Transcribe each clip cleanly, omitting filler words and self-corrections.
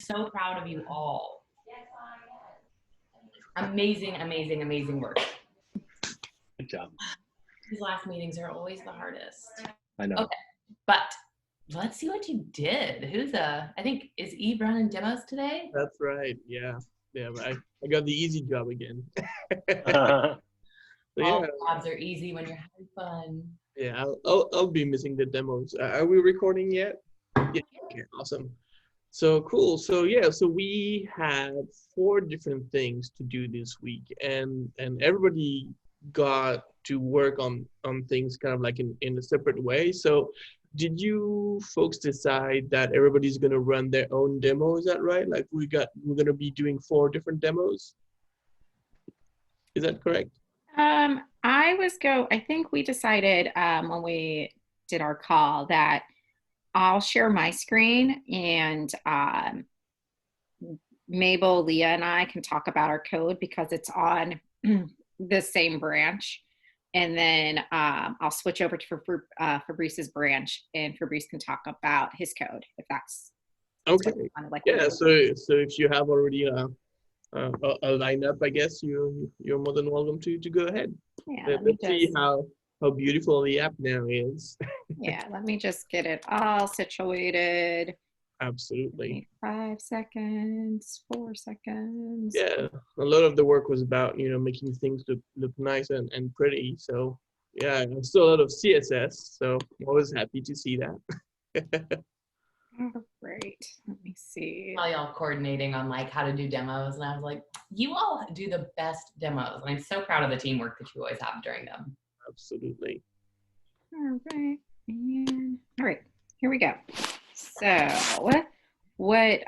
So proud of you all. Amazing, amazing, amazing work. Good job. These last meetings are always the hardest. I know. Okay, but let's see what you did. I think, is Eve running demos today? That's right. Yeah. Yeah. But I got the easy job again. So, All yeah. jobs are easy when you're having fun. Yeah. I'll be missing the demos. Are we recording yet? Yeah. Okay. Awesome. So cool. So yeah. So we had 4 different things to do this week, and everybody got to work on things kind of like in a separate way. So did you folks decide that everybody's gonna run their own demo? Is that right? Like we're gonna be doing 4 different demos. Is that correct? I think we decided when we did our call that I'll share my screen and Mabel, Leah, and I can talk about our code because it's on the same branch. And then I'll switch over to Fabrice's branch, and Fabrice can talk about his code if that's Okay. kind of like. Yeah. So if you have already a lineup, I guess you're more than welcome to go ahead. Yeah. Let's see how beautiful the app now is. Yeah. Let me just get it all situated. Absolutely. 5 seconds, 4 seconds. Yeah, a lot of the work was about making things look nice and pretty. So yeah, still a lot of CSS. So I'm always happy to see that. All right, let me see. While y'all coordinating on like how to do demos, and I was like, you all do the best demos, and I'm so proud of the teamwork that you always have during them. Absolutely. All right, and all right, here we go. So what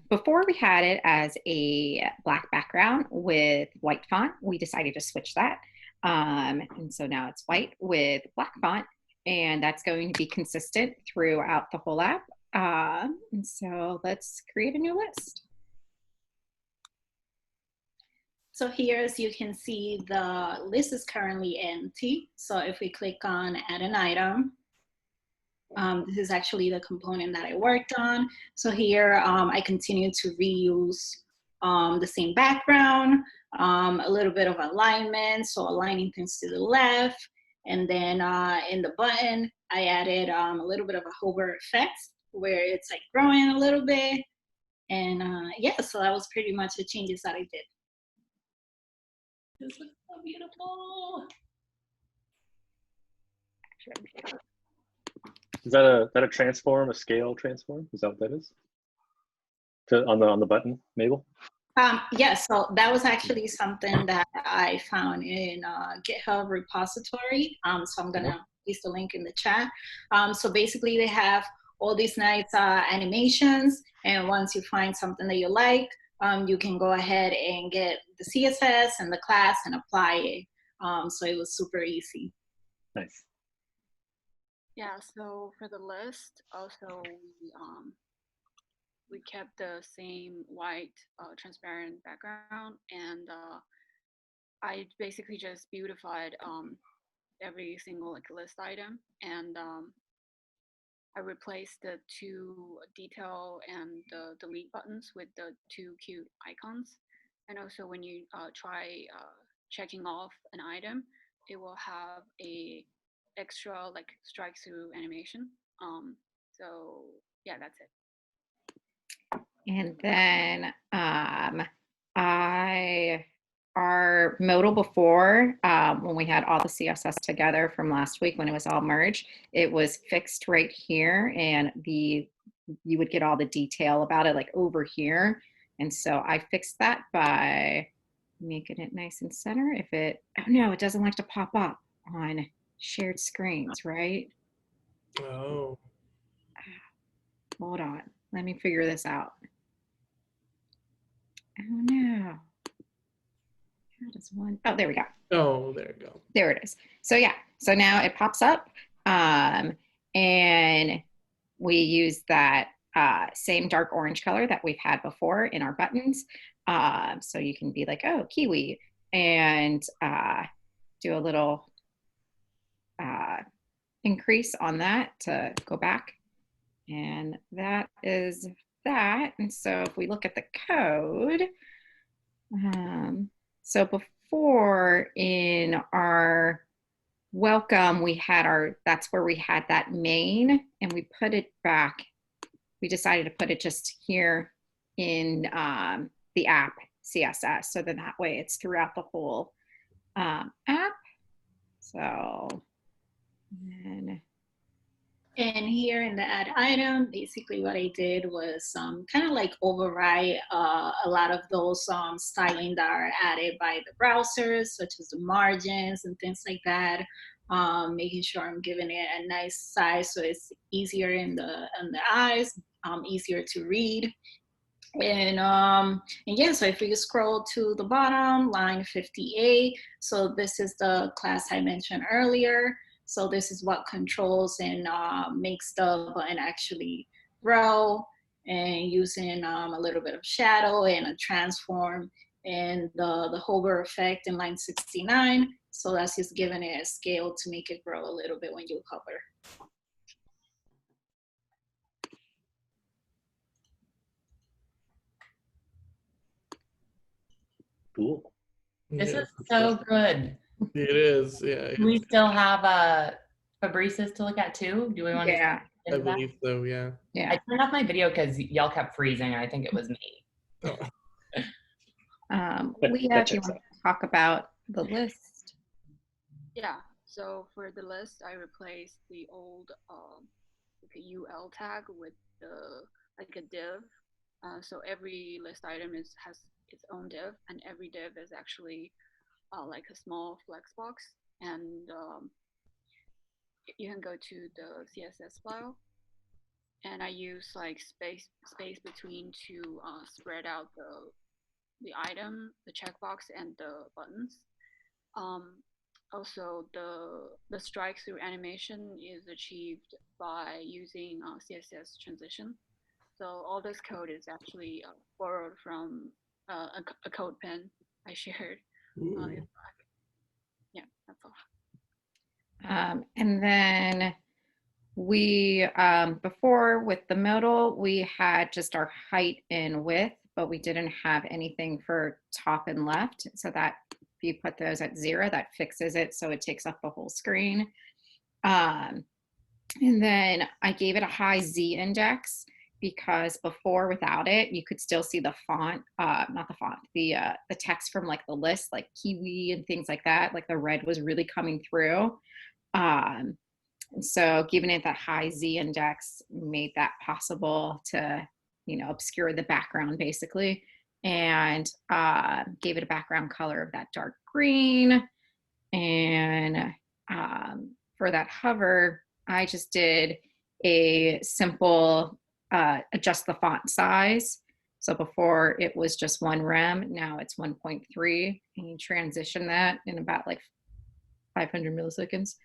before we had it as a black background with white font, we decided to switch that. And so now it's white with black font, and that's going to be consistent throughout the whole app. And so let's create a new list. So here, as you can see, the list is currently empty. So if we click on add an item, this is actually the component that I worked on. So here I continue to reuse the same background, a little bit of alignment, so aligning things to the left. And then in the button, I added a little bit of a hover effect where it's like growing a little bit. And yeah, so that was pretty much the changes that I did. This looks so beautiful. Is that a transform, a scale transform? Is that what that is? On the button, Mabel? Yes, so that was actually something that I found in GitHub repository. So I'm gonna paste the link in the chat. So basically they have all these nice animations, and once you find something that you like, you can go ahead and get the CSS and the class and apply it. So it was super easy. Nice. Yeah, so for the list, also we kept the same white transparent background, and I basically just beautified every single like list item, and I replaced the 2 detail and the delete buttons with the 2 cute icons. And also when you try checking off an item, it will have a extra like strike through animation. So yeah, that's it. And then our modal before, when we had all the CSS together from last week when it was all merged, it was fixed right here, and you would get all the detail about it like over here. And so I fixed that by making it nice and center. Oh no, it doesn't like to pop up on shared screens, right? Oh. Hold on, let me figure this out. Oh no. How does one? Oh, there we go. Oh, there you go. There it is. So yeah, so now it pops up, and we use that same dark orange color that we've had before in our buttons. So you can be like, oh, kiwi, and do a little increase on that to go back. And that is that. And so if we look at the code, so before in our welcome, we had that's where we had that main, and we put it back. We decided to put it just here in the app CSS, so that way it's throughout the whole app. So, and here in the add item, basically what I did was kind of like override a lot of those styling that are added by the browsers, such as the margins and things like that. Making sure I'm giving it a nice size so it's easier in the eyes, easier to read. And yeah, so if you scroll to the bottom, line 58, so this is the class I mentioned earlier. So this is what controls and makes the button actually grow, and using a little bit of shadow and a transform and the hover effect in line 69. So that's just giving it a scale to make it grow a little bit when you hover. Cool. This Yeah, is so good. it is. Yeah, Do we still have Fabrice's to look at too? Do we want yeah, to I into that? believe so. Yeah. yeah. I turned off my video because y'all kept freezing, and I think it was me. Leah, do you want to talk about the list? Yeah. So for the list, I replaced the old like a UL tag with like a div. So every list item has its own div, and every div is actually like a small flex box, and you can go to the CSS file, and I use like space between to spread out the item, the checkbox, and the buttons. Also, the strike through animation is achieved by using CSS transition. So all this code is actually borrowed from a code pen I shared. Yeah, that's all. And then we, before with the middle, we had just our height and width, but we didn't have anything for top and left. So that if you put those at 0, that fixes it. So it takes up the whole screen. And then I gave it a high Z index because before without it, you could still see the font, not the font, the text from like the list, like Kiwi and things like that. Like the red was really coming through. And so giving it that high Z index made that possible to, obscure the background basically, and gave it a background color of that dark green. And for that hover, I just did a simple adjust the font size. So before it was just 1 rem, now it's 1.3, and you transition that in about like 500 milliseconds.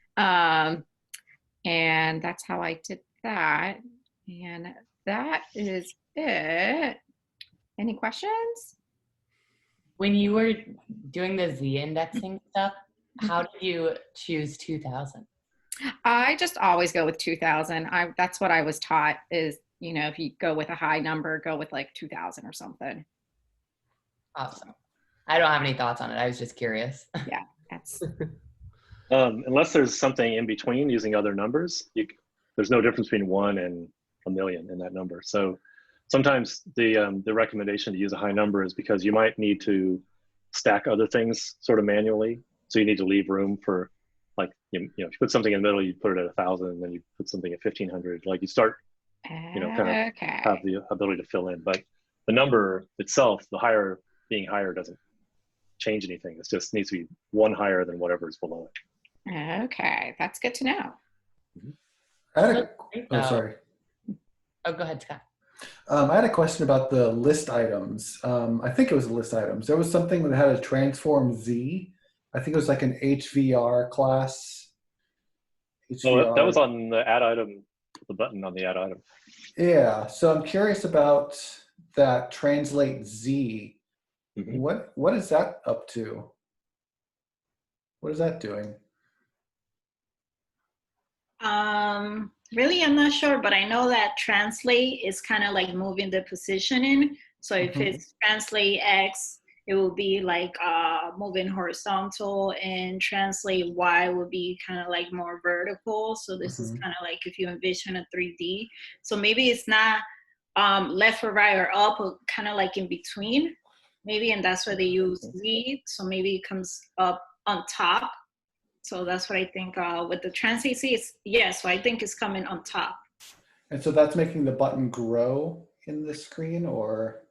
And that's how I did that. And that is it. Any questions? When you were doing the Z indexing stuff, how did you choose 2000? I just always go with 2000. That's what I was taught is, if you go with a high number, go with like 2000 or something. Awesome. I don't have any thoughts on it. I was just curious. Yeah, that's. Unless there's something in between using other numbers, there's no difference between 1 and 1,000,000 in that number. So sometimes the recommendation to use a high number is because you might need to stack other things sort of manually. So you need to leave room for, like, if you put something in the middle, you put it at 1,000, and then you put something at 1,500. Like you start, kind of have the ability to fill in. But the number itself, being higher doesn't change anything. It just needs to be 1 higher than whatever is below it. Okay, that's good to know. I had sorry. Oh, go ahead, Scott. I had a question about the list items. I think it was the list items. There was something that had a transform Z. I think it was like an HVR class. HVR. That was on the add item, the button on the add item. Yeah, so I'm curious about that translate Z. Mm-hmm. What is that up to? What is that doing? Really, I'm not sure, but I know that translate is kind of like moving the positioning. So if Mhm. it's translate X, it will be like moving horizontal, and translate Y will be kind of like more vertical. So this is Mhm. kind of like if you envision a 3D. So maybe it's not left or right or up, but kind of like in between. Maybe, and that's why they use Z. So maybe it comes up on top. So that's what I think with the translate Z, it's, yeah, so I think it's coming on top. And so that's making the button grow in the screen, or?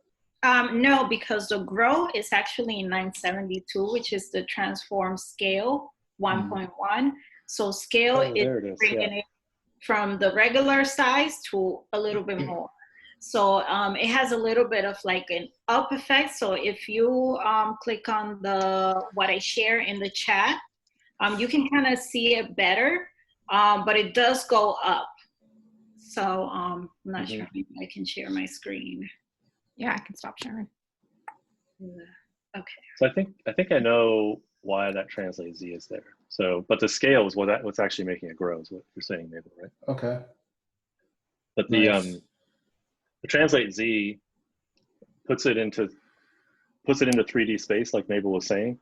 No, because the grow is actually in 972, which is the transform scale 1.1. So scale Oh, is there it is. bringing Yeah. it from the regular size to a little bit more. So it has a little bit of like an up effect. So if you click on the what I share in the chat, you can kind of see it better, but it does go up. So I'm not sure if I can share my screen. Yeah, I can stop sharing. Okay. So I think I know why that translate Z is there. So, but the scale is what's actually making it grow is what you're saying, Mabel, right? Okay. But Nice. the translate Z puts it into 3D space, like Mabel was saying.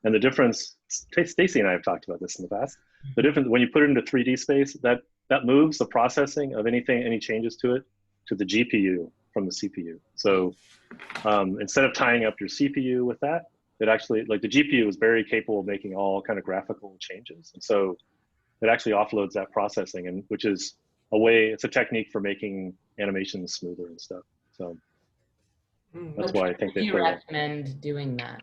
And the difference, Stacy and I have talked about this in the past. The difference when you put it into 3D space, that moves the processing of any changes to it to the GPU from the CPU. So instead of tying up your CPU with that, it actually, like the GPU is very capable of making all kind of graphical changes. And so it actually offloads that processing, and which is it's a technique for making animations smoother and stuff. So that's why I think Do they you play well. recommend doing that?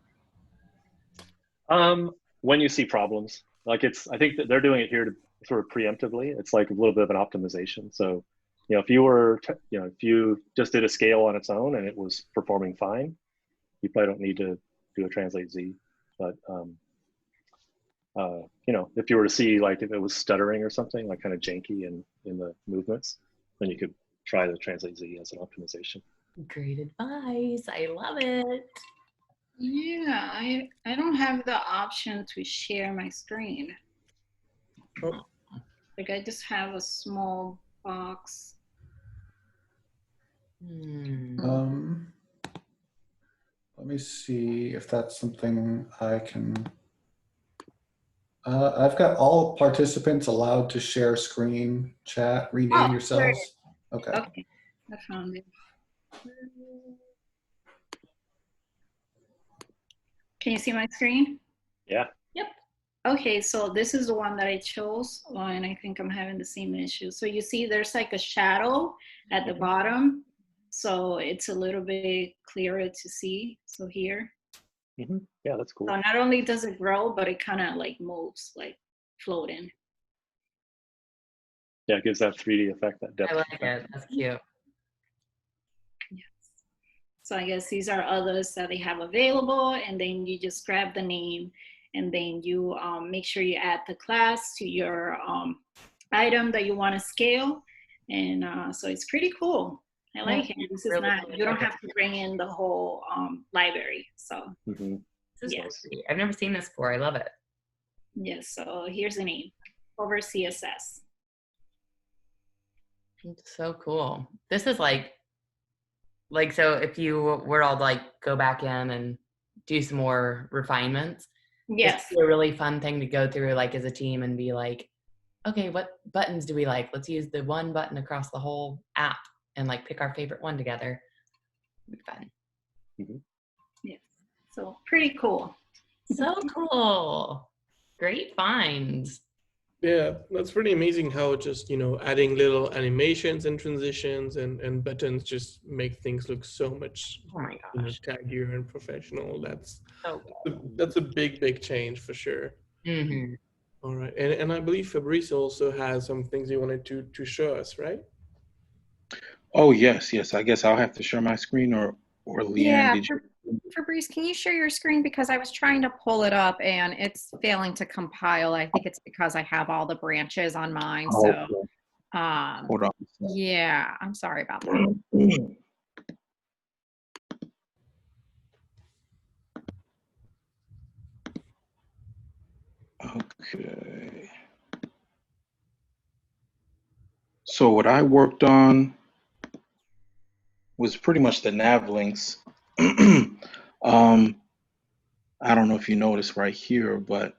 When you see problems, like I think that they're doing it here to sort of preemptively. It's like a little bit of an optimization. So, if you just did a scale on its own and it was performing fine, you probably don't need to do a translate Z. But if you were to see like if it was stuttering or something, like kind of janky in the movements, then you could try the translate Z as an optimization. Great advice. I love it. Yeah, I don't have the option to share my screen. Oh. Like I just have a small box. Let me see if that's something I can. I've got all participants allowed to share screen chat. Rename yourselves. Okay. Okay, I found it. Can you see my screen? Yeah. Yep. Okay, so this is the one that I chose, and I think I'm having the same issue. So you see there's like a shadow at the bottom, so it's a little bit clearer to see. So here. Yeah, that's cool. So not only does it grow, but it kind of like moves, like floating. Yeah, it gives that 3D effect, that depth. I like it. That's cute. Yes. So I guess these are others that they have available, and then you just grab the name, and then you make sure you add the class to your item that you want to scale. And so it's pretty cool. I like it. This is Really not, you don't have to bring in the whole library. So This is yeah. pretty. I've never seen this before. I love it. Yes, so here's the name, over CSS. It's so cool. This is like so if you were all to like go back in and do some more refinements, Yes. it's a really fun thing to go through like as a team and be like, okay, what buttons do we like? Let's use the one button across the whole app and like pick our favorite one together. It'd be fun. Yes, so pretty cool. So cool. Great finds. Yeah, that's pretty amazing how just, adding little animations and transitions and buttons just make things look so much Oh my gosh. taggier and professional. So That's a big change for sure. mm-hmm. All right. And I believe Fabrice also has some things he wanted to show us, right? Oh, yes. I guess I'll have to share my screen, or Leanne, Yeah, did you? Fabrice, can you share your screen? Because I was trying to pull it up and it's failing to compile. I think it's because I have all the branches on mine. Oh, So, okay. Hold on. yeah, I'm sorry about that. Okay. So what I worked on was pretty much the nav links. I don't know if you notice right here, but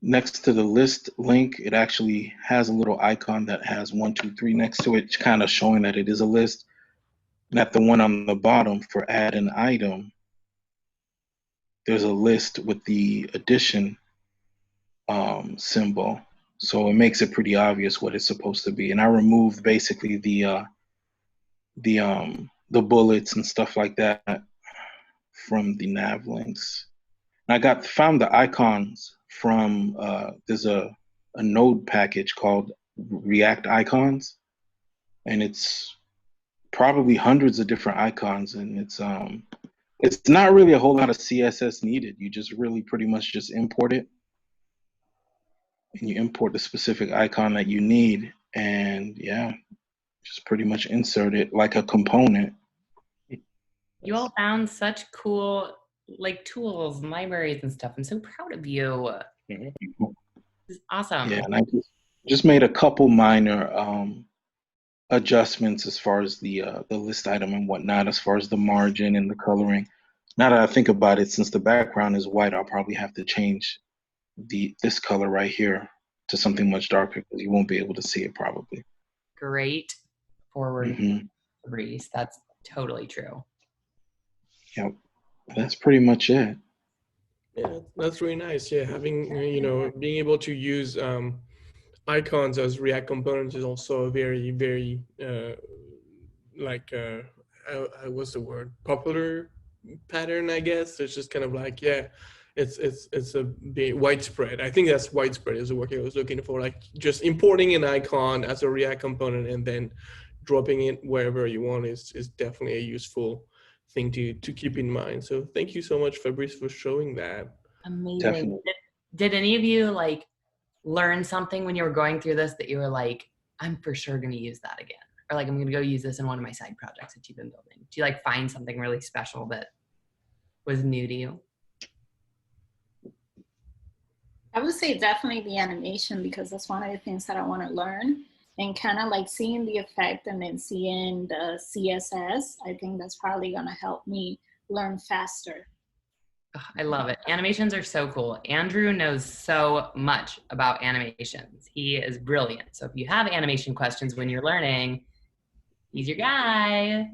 next to the list link, it actually has a little icon that has 1, 2, 3 next to it, kind of showing that it is a list. And at the one on the bottom for add an item, there's a list with the addition symbol. So it makes it pretty obvious what it's supposed to be. And I removed basically the bullets and stuff like that from the nav links. And I found the icons from there's a node package called React Icons, and it's probably hundreds of different icons, and it's not really a whole lot of CSS needed. You just really pretty much just import it, and you import the specific icon that you need, and yeah, just pretty much insert it like a component. You all found such cool like tools and libraries and stuff. I'm so proud of you. This is awesome. Yeah, and I just made a couple minor adjustments as far as the list item and whatnot, as far as the margin and the coloring. Now that I think about it, since the background is white, I'll probably have to change this color right here to something much darker because you won't be able to see it probably. Great forward, Reese. That's totally true. Yep, that's pretty much it. Yeah, that's really nice. Yeah, having being able to use icons as React components is also a very, very what's the word? Popular pattern, I guess. It's just kind of like, yeah, it's a big widespread. I think that's widespread is the word I was looking for. Like just importing an icon as a React component and then dropping it wherever you want is definitely a useful thing to keep in mind. So thank you so much, Fabrice, for showing that. Amazing. Did any of you like learn something when you were going through this that you were like, I'm for sure going to use that again? Or like, I'm going to go use this in one of my side projects that you've been building. Do you like find something really special that was new to you? I would say definitely the animation, because that's one of the things that I want to learn, and kind of like seeing the effect and then seeing the CSS. I think that's probably going to help me learn faster. I love it. Animations are so cool. Andrew knows so much about animations. He is brilliant. So if you have animation questions when you're learning, he's your guy.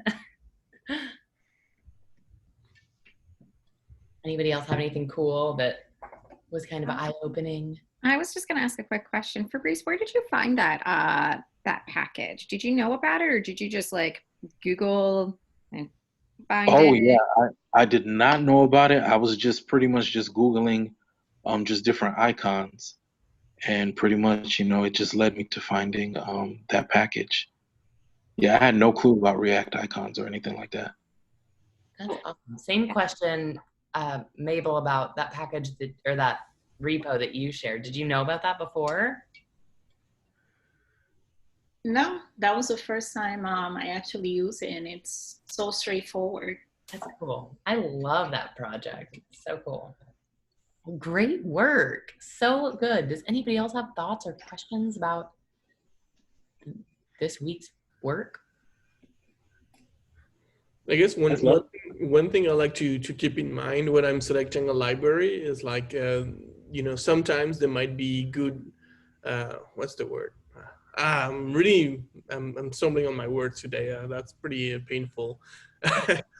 Anybody else have anything cool that was kind of eye-opening? I was just going to ask a quick question. Fabrice, where did you find that that package? Did you know about it, or did you just like Google and find it? Oh yeah, I did not know about it. I was just pretty much just Googling just different icons, and pretty much, it just led me to finding that package. Yeah, I had no clue about React icons or anything like that. That's awesome. Same question, Mabel, about that package or that repo that you shared. Did you know about that before? No, that was the first time I actually used it, and it's so straightforward. That's cool. I love that project. It's so cool. Great work. So good. Does anybody else have thoughts or questions about this week's work? I guess one thing I like to keep in mind when I'm selecting a library is like, sometimes there might be good, what's the word? I'm stumbling on my words today. That's pretty painful.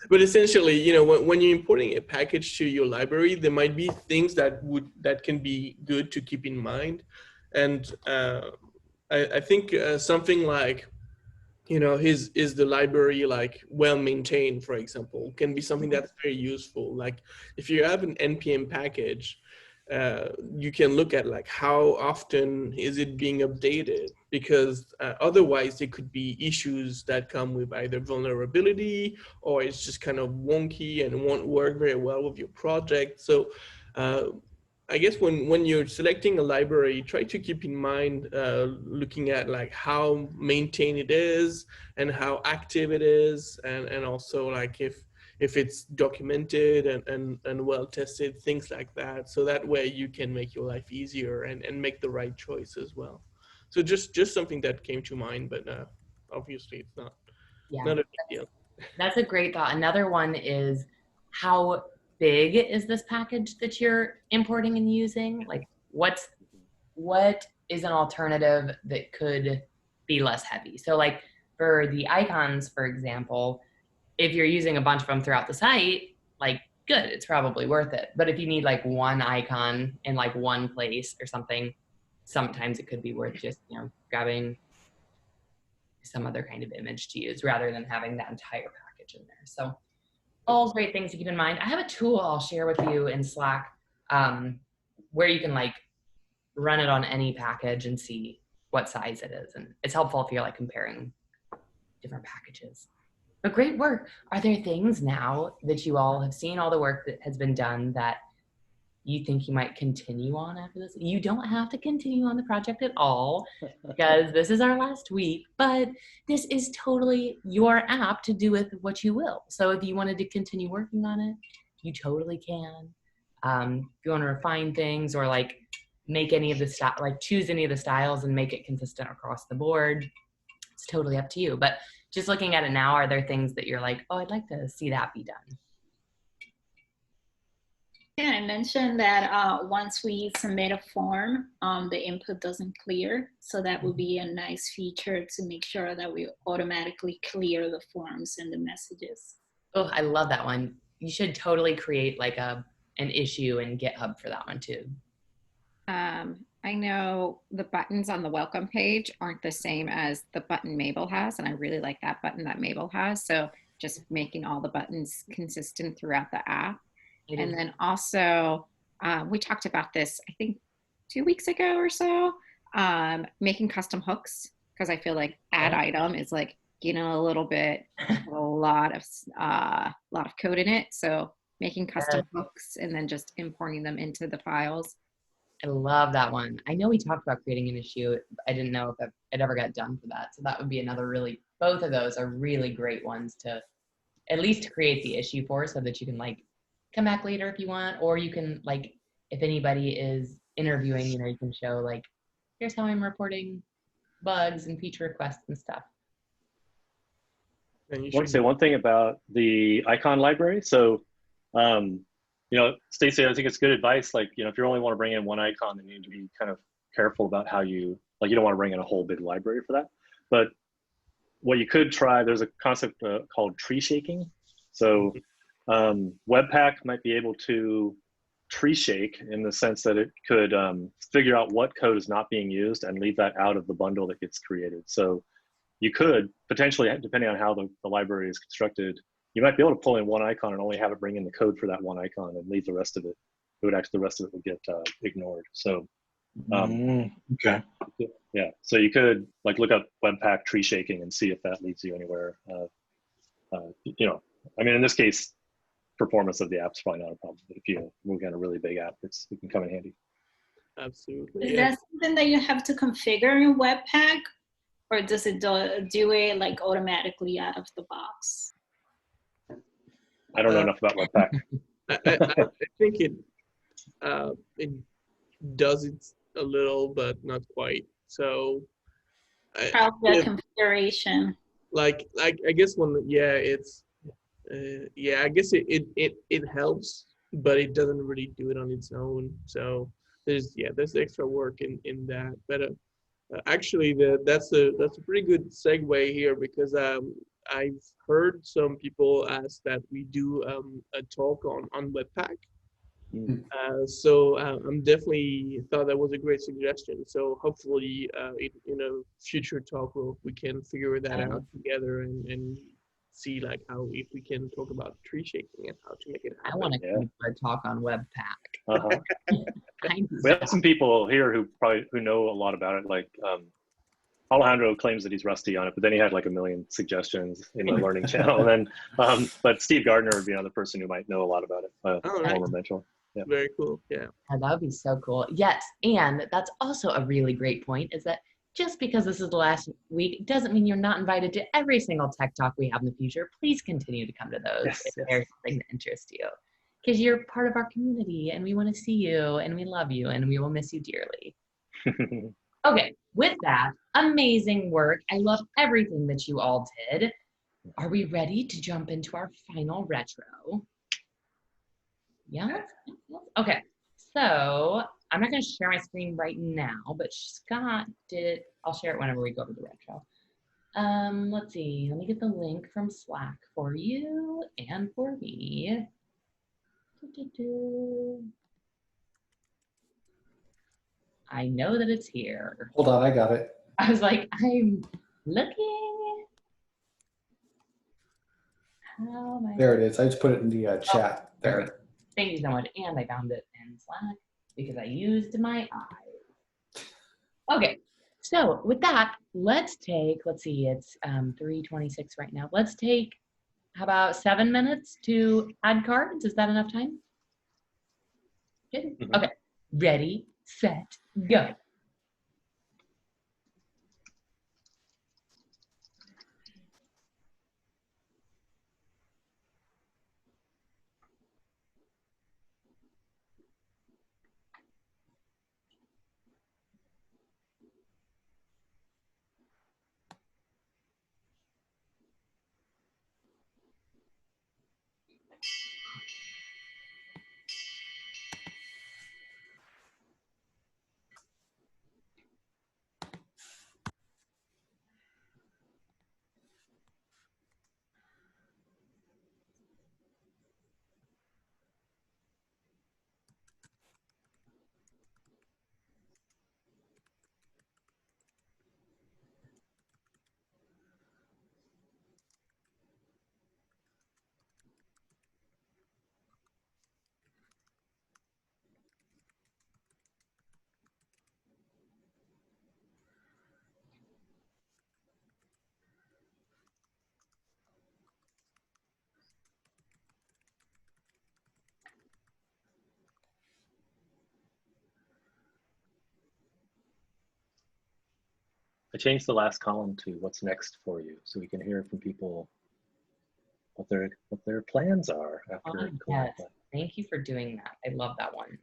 But essentially, when you're importing a package to your library, there might be things that can be good to keep in mind. And I think something like, is the library like well maintained, for example, can be something that's very useful. Like if you have an npm package, you can look at like how often is it being updated, because otherwise there could be issues that come with either vulnerability or it's just kind of wonky and won't work very well with your project. So I guess when you're selecting a library, try to keep in mind looking at like how maintained it is and how active it is, and also like if it's documented and well tested, things like that. So that way you can make your life easier and make the right choice as well. So just something that came to mind, but obviously it's not Yeah, not a big deal. that's a great thought. Another one is, how big is this package that you're importing and using? Like, what is an alternative that could be less heavy? So like for the icons, for example, if you're using a bunch of them throughout the site, like good, it's probably worth it. But if you need like one icon in like one place or something, sometimes it could be worth just, grabbing some other kind of image to use rather than having that entire package in there. So all great things to keep in mind. I have a tool I'll share with you in Slack, where you can like run it on any package and see what size it is. And it's helpful if you're like comparing different packages. But great work. Are there things now that you all have seen all the work that has been done that you think you might continue on after this? You don't have to continue on the project at all because this is our last week, but this is totally your app to do with what you will. So if you wanted to continue working on it, you totally can. If you want to refine things or like make any of the choose any of the styles and make it consistent across the board, it's totally up to you. But just looking at it now, are there things that you're like, oh, I'd like to see that be done? Yeah, I mentioned that once we submit a form, the input doesn't clear. So that would be a nice feature to make sure that we automatically clear the forms and the messages. Oh, I love that one. You should totally create like an issue in GitHub for that one too. I know the buttons on the welcome page aren't the same as the button Mabel has, and I really like that button that Mabel has. So just making all the buttons consistent throughout the app. And then also, we talked about this, I think 2 weeks ago or so, making custom hooks, because I feel like add item is like, a little bit, a lot of code in it. So making custom hooks and then just importing them into the files. I love that one. I know we talked about creating an issue. I didn't know if it ever got done for that. So that would be another both of those are really great ones to at least create the issue for, so that you can like come back later if you want, or you can like, if anybody is interviewing, you can show like, here's how I'm reporting bugs and feature requests and stuff. I want to say one thing about the icon library. So, Stacey, I think it's good advice. Like, if you only want to bring in one icon, then you need to be kind of careful about how you don't want to bring in a whole big library for that. But what you could try, there's a concept called tree shaking. So Webpack might be able to tree shake in the sense that it could figure out what code is not being used and leave that out of the bundle that gets created. So you could potentially, depending on how the library is constructed, you might be able to pull in one icon and only have it bring in the code for that one icon and leave the rest of it. The rest of it would get ignored. So, okay. Yeah. So you could like look up Webpack tree shaking and see if that leads you anywhere. I mean, in this case, performance of the app's probably not a problem. But if you move on a really big app, it can come in handy. Absolutely. Is that something that you have to configure in Webpack, or does it do it like automatically out of the box? I don't know enough about Webpack. I think it does it a little, but not quite. So Probably a configuration. Like I guess it's I guess it helps, but it doesn't really do it on its own. So there's extra work in that. But actually, that's a pretty good segue here, because I've heard some people ask that we do a talk on Webpack. So I'm definitely thought that was a great suggestion. So hopefully in a future talk we can figure that out together and see like how, if we can talk about tree shaking and how to make it happen. I want to talk on Webpack. We have some people here who know a lot about it. Like Alejandro claims that he's rusty on it, but then he had like a million suggestions in the learning channel. And then, but Steve Gardner would be another person who might know a lot about it. Former mentor. Yeah. Very cool. Yeah. That would be so cool. Yes, and that's also a really great point, is that just because this is the last week doesn't mean you're not invited to every single tech talk we have in the future. Please continue to come to those if there's something that interests you, because you're part of our community and we want to see you and we love you and we will miss you dearly. Okay, with that, amazing work. I love everything that you all did. Are we ready to jump into our final retro? Yeah? Okay, so I'm not going to share my screen right now, but Scott did. I'll share it whenever we go to the retro. Let's see. Let me get the link from Slack for you and for me. I know that it's here. Hold on, I got it. I was like, I'm looking. How am I? There it is. I just put it in the chat there. Perfect. Thank you so much. And I found it in Slack because I used my eyes. Okay. So with that, let's see, it's 3:26 right now. Let's take, how about 7 minutes to add cards? Is that enough time? Good. Okay. Ready, set, go. I changed the last column to what's next for you, so we can hear from people what their plans are after Yes. Thank you for doing that. I love that one.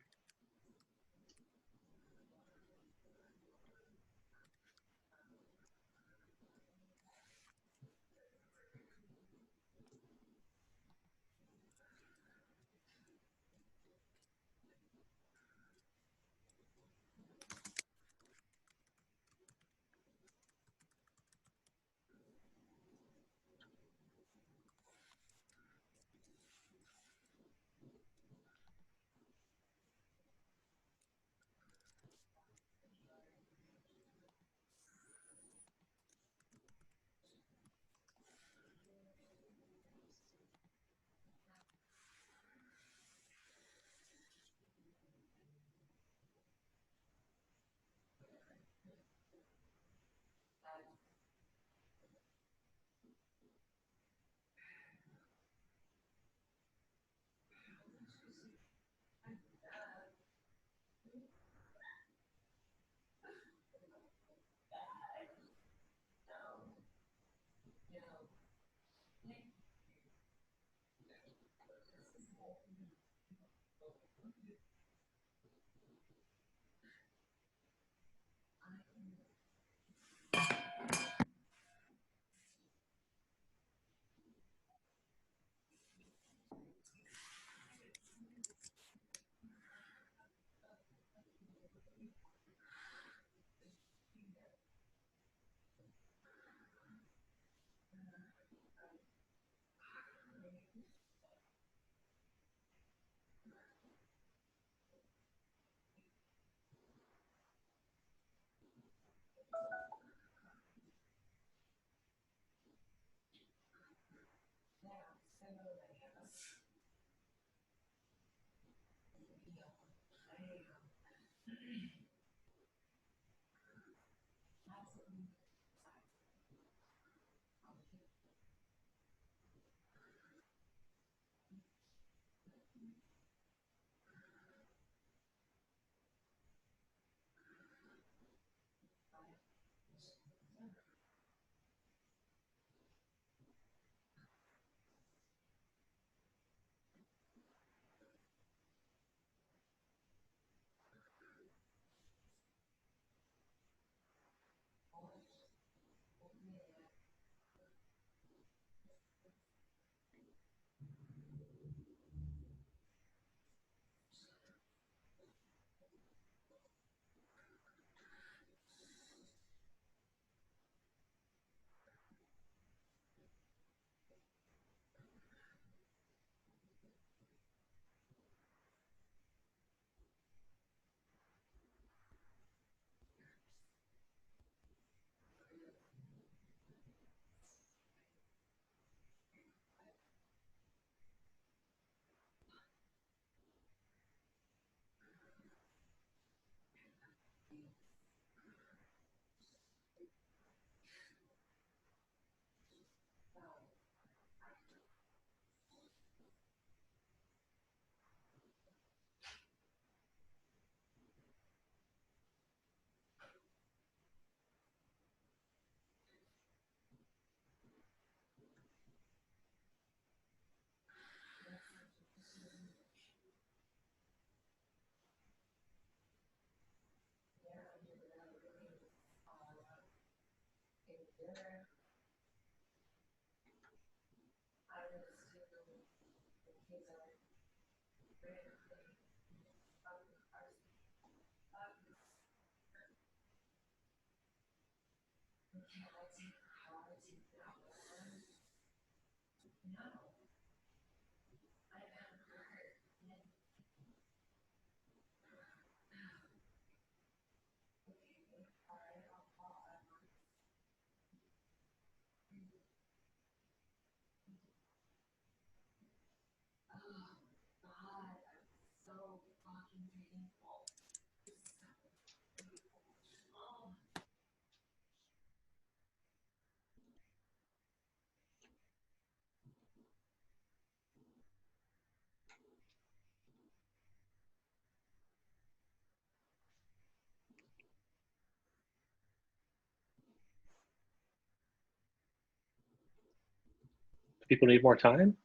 People need more time.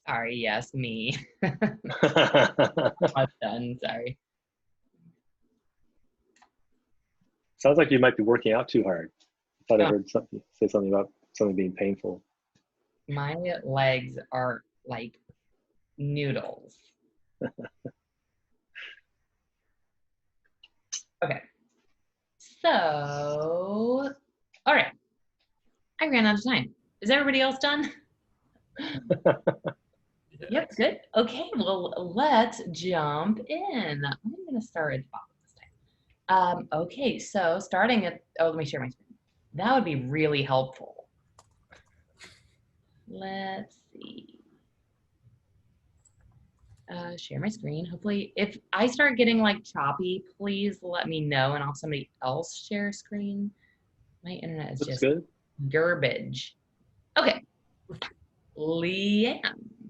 Sorry, yes, me. I'm done. Sorry. Sounds like you might be working out too hard. I thought I Oh. heard something say something about something being painful. My legs are like noodles. Okay. So, all right. I ran out of time. Is everybody else done? Yep, good. Okay, well, let's jump in. I'm going to start at the bottom this time. Okay, so starting at, oh, let me share my screen. That would be really helpful. Let's see. Share my screen. Hopefully, if I start getting like choppy, please let me know and I'll have somebody else share screen. My internet is Looks just good. garbage. Okay. Leanne,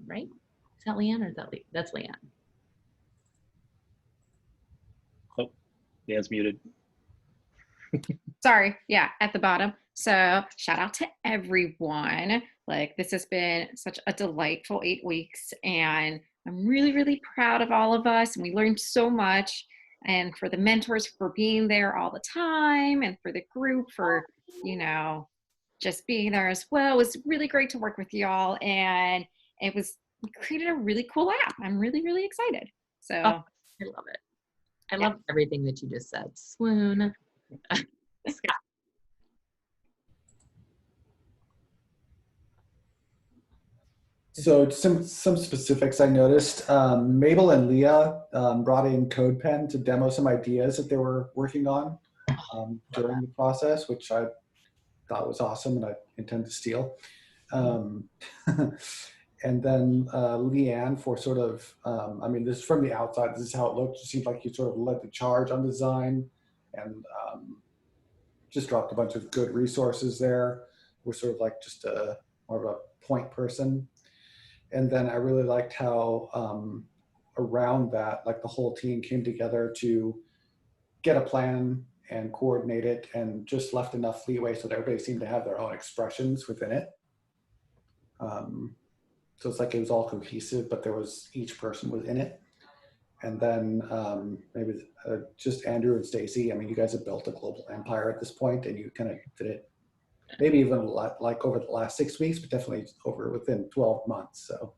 right? Is that Leanne or is that that's Leanne? Oh, Dan's muted. Sorry, yeah, at the bottom. So shout out to everyone. Like, this has been such a delightful 8 weeks, and I'm really, really proud of all of us. And we learned so much. And for the mentors for being there all the time, and for the group for, you know, just being there as well. It was really great to work with y'all, and it was we created a really cool app. I'm really, really excited. So Oh, I love it. I love everything that you just said. Swoon. So some specifics I noticed. Mabel and Leah brought in CodePen to demo some ideas that they were working on during the process, which I thought was awesome and I intend to steal. And then Leanne for sort of, I mean, this is from the outside, this is how it looked. It seemed like you sort of led the charge on design and just dropped a bunch of good resources there. We're sort of like just more of a point person. And then I really liked how around that, like the whole team came together to get a plan and coordinate it and just left enough leeway so that everybody seemed to have their own expressions within it. So it's like it was all cohesive, but there was each person within it. And then maybe just Andrew and Stacy. I mean, you guys have built a global empire at this point, and you kind of did it maybe even a lot like over the last 6 weeks, but definitely over within 12 months. So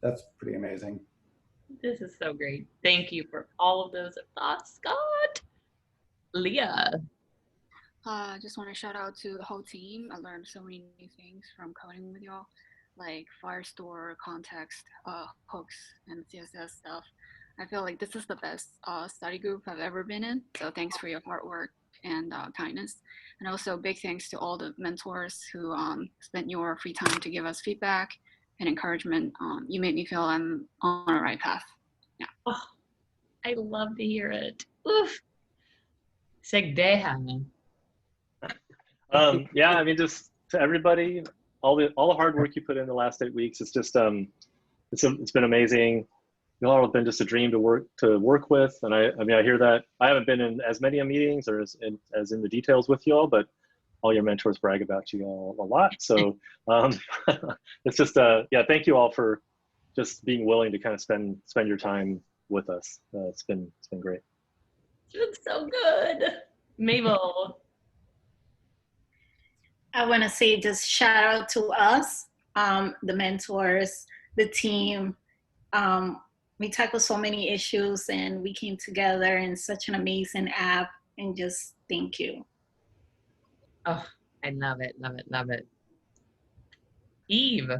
that's pretty amazing. This is so great. Thank you for all of those thoughts, Scott. Leah. I just want to shout out to the whole team. I learned so many new things from coding with y'all, like Firestore, context, hooks, and CSS stuff. I feel like this is the best study group I've ever been in. So thanks for your hard work and kindness. And also big thanks to all the mentors who spent your free time to give us feedback and encouragement. You made me feel I'm on the right path. Yeah. Oh, I love to hear it. Oof. Segdeha. Yeah, I mean, just to everybody, all the hard work you put in the last 8 weeks. It's just it's been amazing. You all have been just a dream to work with, and I mean, I hear that. I haven't been in as many meetings or as in the details with you all, but all your mentors brag about you all a lot. So it's just yeah, thank you all for just being willing to kind of spend your time with us. It's been great. It's so good. Mabel. I want to say just shout out to us, the mentors, the team. We tackled so many issues and we came together in such an amazing app, and just thank you. Oh, I love it, love it, love it. Eve.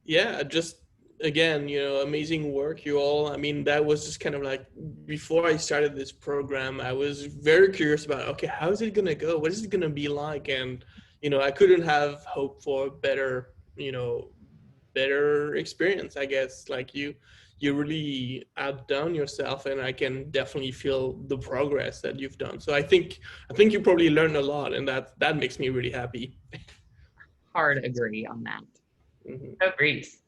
Yeah, just again, amazing work, you all. I mean, that was just kind of like before I started this program, I was very curious about, okay, how is it gonna go? What is it gonna be like? And I couldn't have hoped for better, better experience, I guess. Like you really outdone yourself, and I can definitely feel the progress that you've done. So I think you probably learned a lot, and that makes me really happy. Hard agree on that. Reese.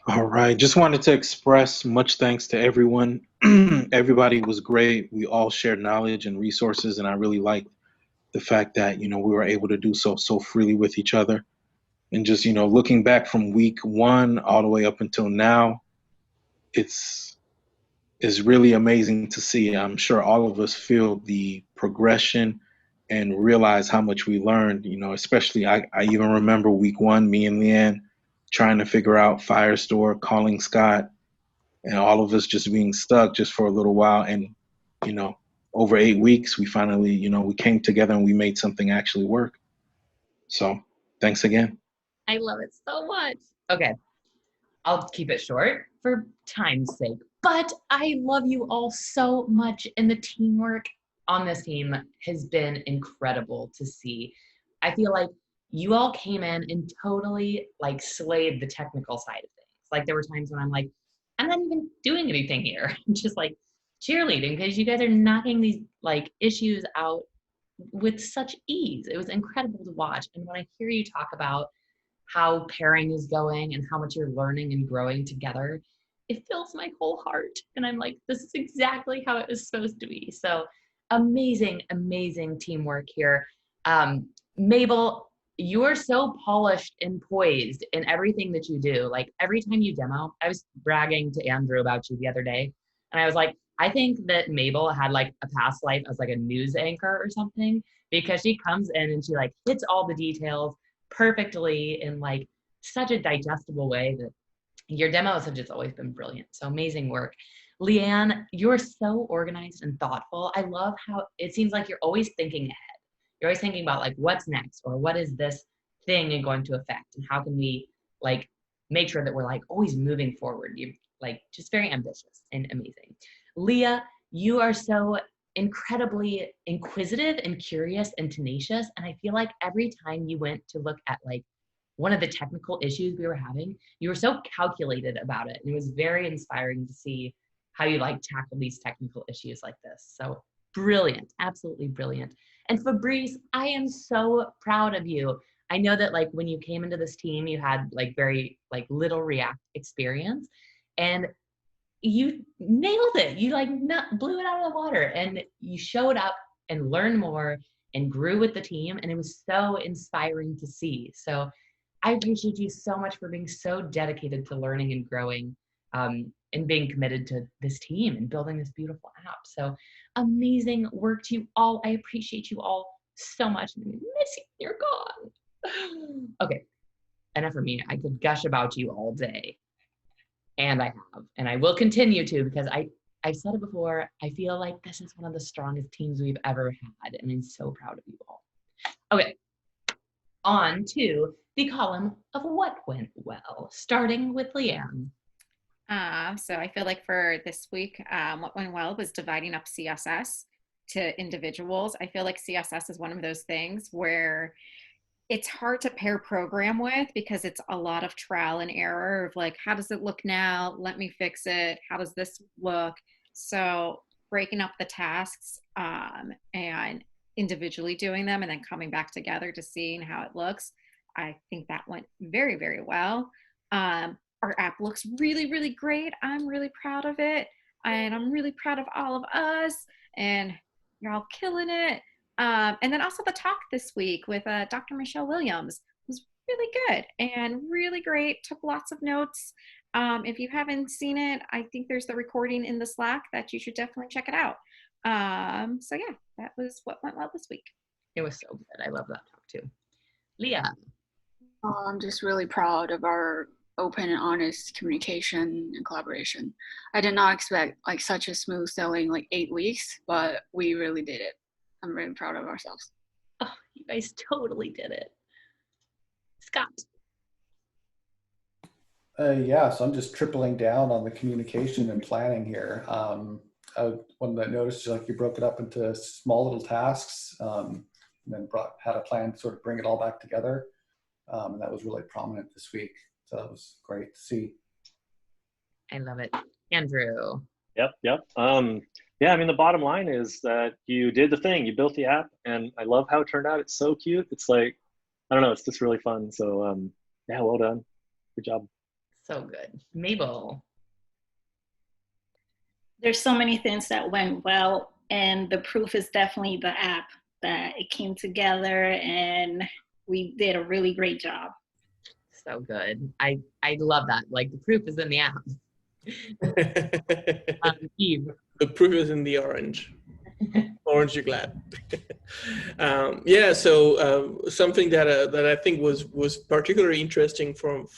All right. Just wanted to express much thanks to everyone. Everybody was great. We all shared knowledge and resources, and I really liked the fact that, we were able to do so freely with each other. And just, looking back from week 1 all the way up until now, it's really amazing to see. I'm sure all of us feel the progression and realize how much we learned, especially I even remember week 1, me and Leanne trying to figure out Firestore, calling Scott, and all of us just being stuck just for a little while. And, over 8 weeks, we finally, we came together and we made something actually work. So thanks again. I love it so much. Okay, I'll keep it short for time's sake, but I love you all so much, and the teamwork on this team has been incredible to see. I feel like you all came in and totally like slayed the technical side of things. Like there were times when I'm like, I'm not even doing anything here. I'm just like cheerleading because you guys are knocking these like issues out with such ease. It was incredible to watch. And when I hear you talk about how pairing is going and how much you're learning and growing together, it fills my whole heart. And I'm like, this is exactly how it was supposed to be. So amazing, amazing teamwork here. Mabel, you are so polished and poised in everything that you do. Like every time you demo, I was bragging to Andrew about you the other day. And I was like, I think that Mabel had like a past life as like a news anchor or something, because she comes in and she like hits all the details perfectly in like such a digestible way that your demos have just always been brilliant. So amazing work. Leanne, you're so organized and thoughtful. I love how it seems like you're always thinking ahead. You're always thinking about like what's next, or what is this thing going to affect, and how can we like make sure that we're like always moving forward. You're like just very ambitious and amazing. Leah, you are so incredibly inquisitive and curious and tenacious. And I feel like every time you went to look at like one of the technical issues we were having, you were so calculated about it. And it was very inspiring to see how you like tackle these technical issues like this. So brilliant, absolutely brilliant. And Fabrice, I am so proud of you. I know that like when you came into this team, you had like very like little React experience, and you nailed it. You like blew it out of the water, and you showed up and learned more and grew with the team. And it was so inspiring to see. So I appreciate you so much for being so dedicated to learning and growing, and being committed to this team and building this beautiful app. So amazing work to you all. I appreciate you all so much. I miss you. You're gone. Okay, enough for me. I could gush about you all day. And I have, and I will continue to, because I've said it before, I feel like this is one of the strongest teams we've ever had, and I'm so proud of you all. Okay, on to the column of what went well, starting with Leanne. So I feel like for this week, what went well was dividing up CSS to individuals. I feel like CSS is one of those things where it's hard to pair program with, because it's a lot of trial and error of like, how does it look now? Let me fix it. How does this look? So breaking up the tasks and individually doing them and then coming back together to seeing how it looks, I think that went very, very well. Our app looks really, really great. I'm really proud of it. And I'm really proud of all of us. And you're all killing it. And then also the talk this week with Dr. Michelle Williams was really good and really great. Took lots of notes. If you haven't seen it, I think there's the recording in the Slack that you should definitely check it out. So yeah, that was what went well this week. It was so good. I love that talk too. Leah. I'm just really proud of our open and honest communication and collaboration. I did not expect like such a smooth sailing like 8 weeks, but we really did it. I'm really proud of ourselves. Oh, you guys totally did it. Scott. Yeah, so I'm just tripling down on the communication and planning here. One that I noticed, like you broke it up into small little tasks, and then had a plan to sort of bring it all back together. And that was really prominent this week. So that was great to see. I love it. Andrew. Yep. Yeah, I mean, the bottom line is that you did the thing, you built the app, and I love how it turned out. It's so cute. It's like, I don't know, it's just really fun. So yeah, well done. Good job. So good. Mabel. There's so many things that went well, and the proof is definitely the app, that it came together and we did a really great job. So good. I love that. Like, the proof is in the app. Eve. The proof is in the orange. Orange, you're glad. Yeah. So something that I think was particularly interesting from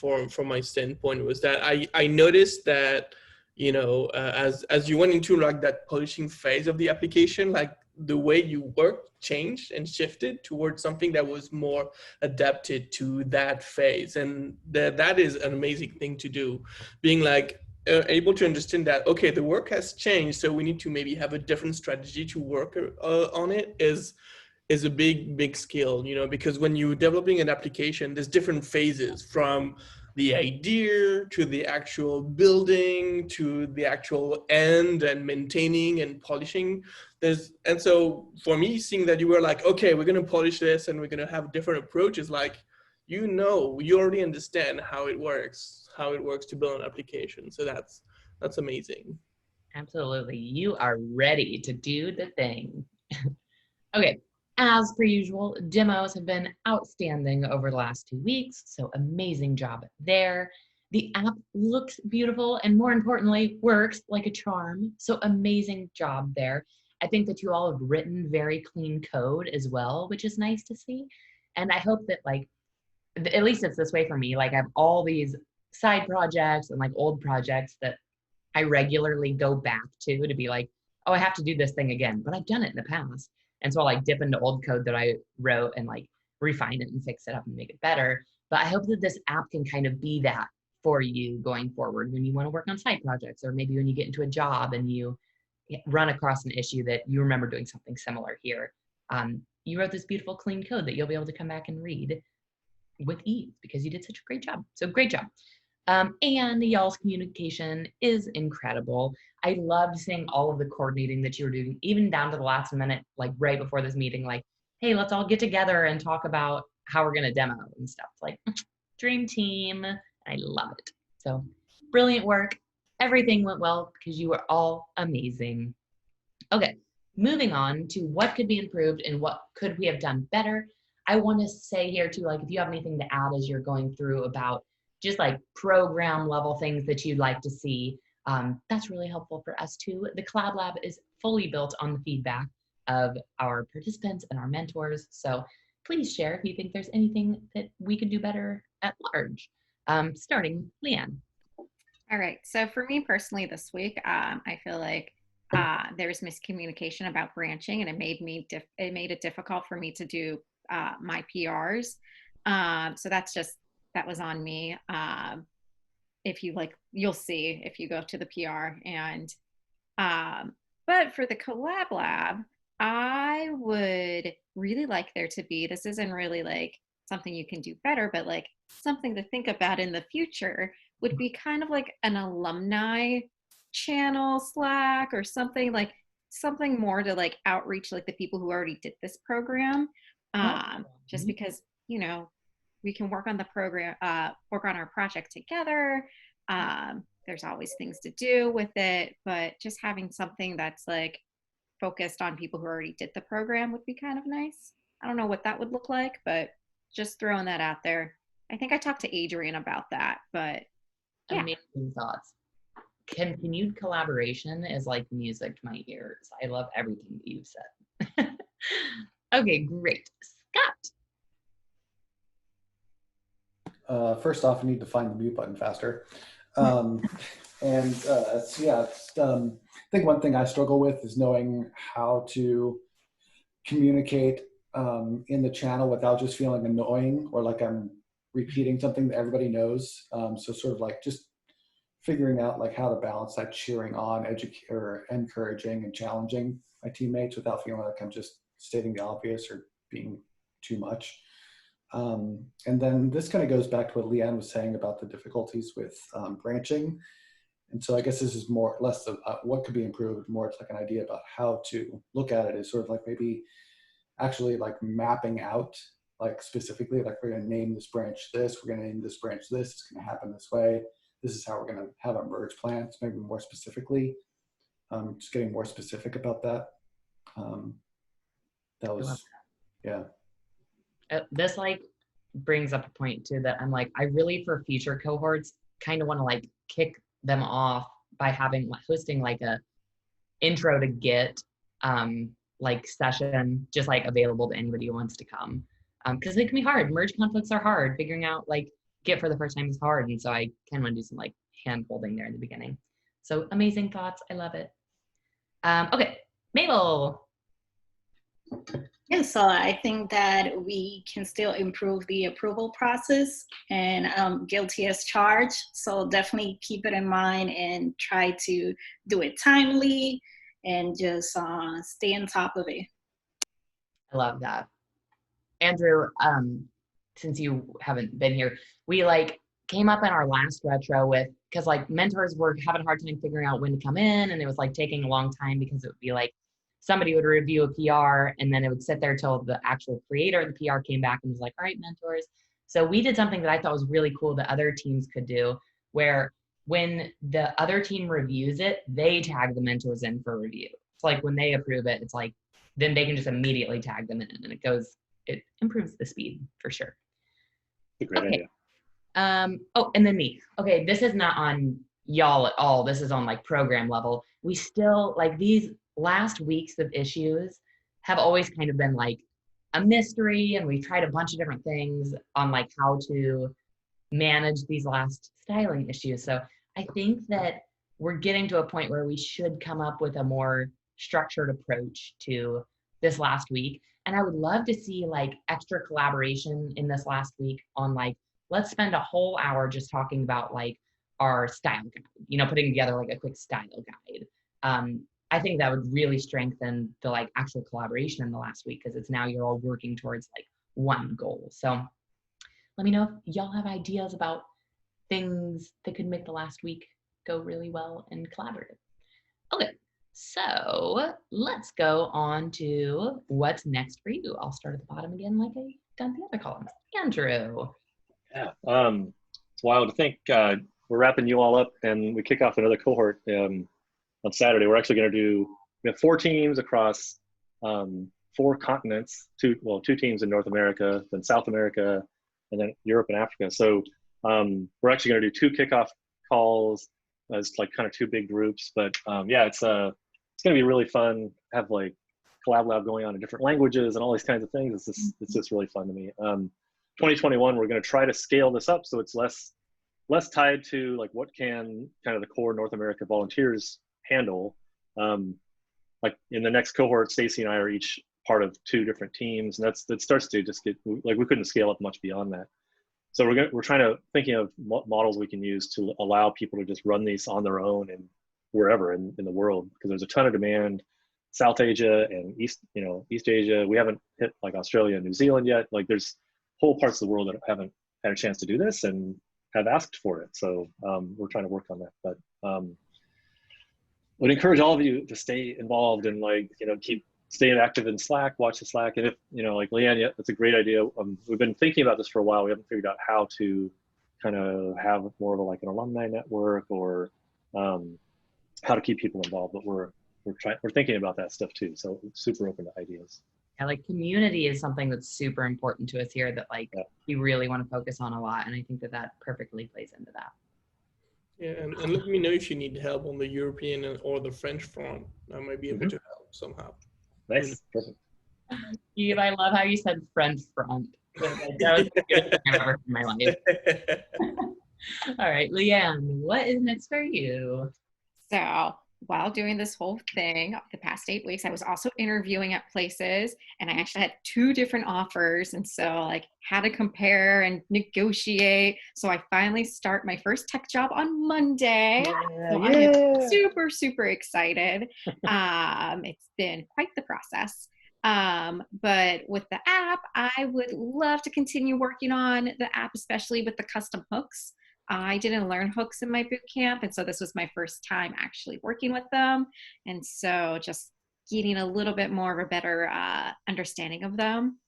my standpoint was that I noticed that, you know, as you went into like that polishing phase of the application, like the way you worked changed and shifted towards something that was more adapted to that phase, and that is an amazing thing to do. Being like able to understand that, okay, the work has changed, so we need to maybe have a different strategy to work on it is a big skill, you know, because when you're developing an application, there's different phases, from the idea to the actual building to the actual end and maintaining and polishing. And so for me, seeing that you were like, okay, we're going to polish this and we're going to have different approaches, like, you know, you already understand how it works to build an application. So that's amazing. Absolutely. You are ready to do the thing. Okay. As per usual, demos have been outstanding over the last 2 weeks, so amazing job there. The app looks beautiful and, more importantly, works like a charm, so amazing job there. I think that you all have written very clean code as well, which is nice to see. And I hope that, like, at least it's this way for me, like I have all these side projects and like old projects that I regularly go back to be like, oh, I have to do this thing again, but I've done it in the past. And so I'll like dip into old code that I wrote and like refine it and fix it up and make it better. But I hope that this app can kind of be that for you going forward when you want to work on side projects, or maybe when you get into a job and you run across an issue that you remember doing something similar here. You wrote this beautiful clean code that you'll be able to come back and read with ease because you did such a great job. So great job. And y'all's communication is incredible. I loved seeing all of the coordinating that you were doing, even down to the last minute, like right before this meeting, like, hey, let's all get together and talk about how we're going to demo and stuff. Like, dream team. I love it. So brilliant work. Everything went well because you were all amazing. Okay, moving on to what could be improved and what could we have done better. I want to say here too, like, if you have anything to add as you're going through about just like program level things that you'd like to see, that's really helpful for us too. The Collab Lab is fully built on the feedback of our participants and our mentors. So please share if you think there's anything that we could do better at large. Starting, Leanne. All right. So for me personally this week, I feel like there was miscommunication about branching, and it made it difficult for me to do my PRs. So that was on me. If you like, you'll see if you go to the PR. And but for the Collab Lab, I would really like there to be, this isn't really like something you can do better, but like something to think about in the future would be kind of like an alumni channel Slack, or something more to like outreach like the people who already did this program. Just because, you know, we can work on the program, work on our project together. There's always things to do with it, but just having something that's like focused on people who already did the program would be kind of nice. I don't know what that would look like, but just throwing that out there. I think I talked to Adrian about that, but yeah. Amazing thoughts. Continued collaboration is like music to my ears. I love everything that you've said. Okay, great. Scott. First off, I need to find the mute button faster. So yeah, I think one thing I struggle with is knowing how to communicate in the channel without just feeling annoying or like I'm repeating something that everybody knows. So sort of like just figuring out like how to balance that cheering on, or encouraging and challenging my teammates without feeling like I'm just stating the obvious or being too much. And then this kind of goes back to what Leanne was saying about the difficulties with branching. And so I guess this is more less of what could be improved, more it's like an idea about how to look at it is sort of like maybe actually like mapping out like specifically like we're going to name this branch this, we're going to name this branch this, it's going to happen this way. This is how we're going to have our merge plans, maybe more specifically. Just getting more specific about that. That was, yeah. This like brings up a point too that I'm like, I really for future cohorts kind of want to like kick them off by hosting like a intro to Git like session just like available to anybody who wants to come, because it can be hard. Merge conflicts are hard. Figuring out like Git for the first time is hard, and so I kind of want to do some like hand holding there in the beginning. So amazing thoughts. I love it. Okay, Mabel. Yeah, so I think that we can still improve the approval process, and guilty as charged. So definitely keep it in mind and try to do it timely and just stay on top of it. I love that. Andrew, since you haven't been here, we like came up in our last retro with, because like mentors were having a hard time figuring out when to come in, and it was like taking a long time because it would be like somebody would review a PR and then it would sit there till the actual creator of the PR came back and was like, all right, mentors. So we did something that I thought was really cool that other teams could do, where when the other team reviews it, they tag the mentors in for review. It's like when they approve it, it's like, then they can just immediately tag them in, and it improves the speed for sure. A great idea. Oh, and then me. Okay, this is not on y'all at all. This is on like program level. We still like these last weeks of issues have always kind of been like a mystery, and we've tried a bunch of different things on like how to manage these last styling issues. So I think that we're getting to a point where we should come up with a more structured approach to this last week. And I would love to see like extra collaboration in this last week on like, let's spend a whole hour just talking about like our style guide, putting together like a quick style guide. I think that would really strengthen the like actual collaboration in the last week, because it's now you're all working towards like one goal. So let me know if y'all have ideas about things that could make the last week go really well and collaborative. Okay, so let's go on to what's next for you. I'll start at the bottom again like I done the other columns. Andrew. Yeah, it's wild to think we're wrapping you all up and we kick off another cohort on Saturday. We're actually going to we have 4 teams across 4 continents, 2 teams in North America, then South America, and then Europe and Africa. So we're actually going to do 2 kickoff calls as like kind of 2 big groups. But yeah, it's going to be really fun. Have like Collab Lab going on in different languages and all these kinds of things. It's just really fun to me. 2021, we're going to try to scale this up so it's less tied to like what can kind of the core North America volunteers handle. Like in the next cohort, Stacy and I are each part of 2 different teams, and that starts to just get like we couldn't scale up much beyond that. So we're thinking of models we can use to allow people to just run these on their own and wherever in the world, because there's a ton of demand. South Asia and East Asia. We haven't hit like Australia and New Zealand yet. Like there's whole parts of the world that haven't had a chance to do this and have asked for it. So we're trying to work on that. But would encourage all of you to stay involved and like, keep staying active in Slack, watch the Slack. And if, like Leanne, yeah, that's a great idea. We've been thinking about this for a while. We haven't figured out how to kind of have more of an alumni network or how to keep people involved, but we're thinking about that stuff too. So super open to ideas. Yeah, like community is something that's super important to us here that like we really want to focus on a lot. And I think that perfectly plays into that. Yeah, and let me know if you need help on the European or the French front. I might be able to help somehow. Nice, perfect. Eve, I love how you said French front. That was the cutest thing I've ever heard in my life. All right, Leanne, what is next for you? So while doing this whole thing the past 8 weeks, I was also interviewing at places, and I actually had 2 different offers. And so like had to compare and negotiate. So I finally start my first tech job on Monday. So I am super, super excited. It's been quite the process. But with the app, I would love to continue working on the app, especially with the custom hooks. I didn't learn hooks in my boot camp, and so this was my first time actually working with them. And so just getting a little bit more of a better understanding of them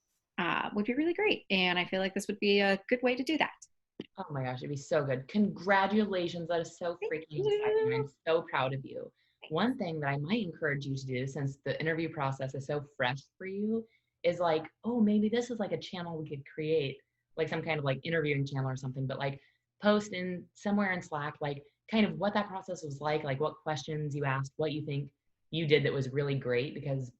would be really great. And I feel like this would be a good way to do that. Oh my gosh, it'd be so good. Congratulations. That is so freaking exciting. I'm so proud of you. One thing that I might encourage you to do, since the interview process is so fresh for you, is like, oh, maybe this is like a channel we could create, like some kind of like interviewing channel or something, but like post in somewhere in Slack, like kind of what that process was like what questions you asked, what you think you did that was really great, because